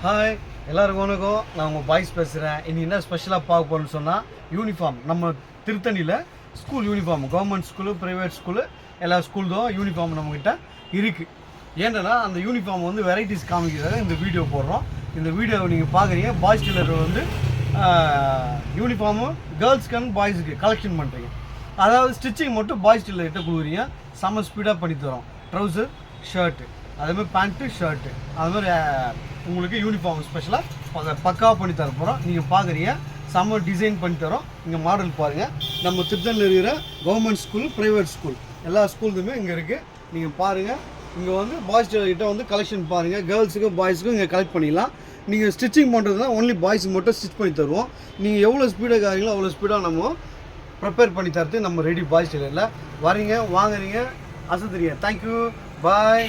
Hi எல்லாருக்கும் வணக்கம். நான் உங்கள் பாய்ஸ் பேசுகிறேன். இன்றைக்கி என்ன ஸ்பெஷலாக பார்க்க போகிறேன்னு சொன்னால் யூனிஃபார்ம். நம்ம திருத்தணியில் school uniform, government school, private school, எல்லா ஸ்கூல் தான் யூனிஃபார்ம் நம்மக்கிட்ட இருக்குது. ஏன்னா அந்த யூனிஃபார்ம் வந்து வெரைட்டிஸ் காமிக்கிறதாக இந்த வீடியோ போடுறோம். இந்த வீடியோவை நீங்கள் பார்க்குறீங்க. பாய்ஸ் டெய்லர் வந்து யூனிஃபார்மு கேர்ள்ஸ்க்கு அண்ட் பாய்ஸுக்கு கலெக்ஷன் பண்ணுறீங்க. அதாவது ஸ்டிச்சிங் மட்டும் பாய்ஸ் டெய்லர்கிட்ட கொடுக்குறீங்க. செம்ம ஸ்பீடாக பண்ணி தரோம். ட்ரௌசர், ஷர்ட்டு, அதேமாதிரி பேண்ட்டு, ஷர்ட்டு, அதுமாதிரி உங்களுக்கு யூனிஃபார்ம் ஸ்பெஷலாக பக்காவாக பண்ணி தர போகிறோம். நீங்கள் பார்க்குறீங்க, செம்ம டிசைன் பண்ணி தரோம். இங்கே மாடல் பாருங்கள். நம்ம திருத்தணியில் இருக்கிற கவர்மெண்ட் ஸ்கூல், ப்ரைவேட் ஸ்கூல், எல்லா ஸ்கூலுமே இங்கே இருக்குது. நீங்கள் பாருங்கள். இங்கே வந்து பாய்ஸ் டெய்லர்கிட்ட வந்து கலெக்ஷன் பாருங்கள். கேர்ள்ஸுக்கும் பாய்ஸுக்கும் இங்கே கலெக்ட் பண்ணிக்கலாம். நீங்கள் ஸ்டிச்சிங் பண்ணுறதுனா ஒன்லி பாய்ஸுக்கு மட்டும் ஸ்டிச் பண்ணி தருவோம். நீங்கள் எவ்வளோ ஸ்பீடாக ஆகிறீங்களோ அவ்வளோ ஸ்பீடாக நம்ம ப்ரிப்பேர் பண்ணி தரது நம்ம ரெடி. பாய்ஸ் டெய்லரில் வரீங்க, வாங்குறீங்க, அசத்துறீங்க. தேங்க்யூ, பாய்.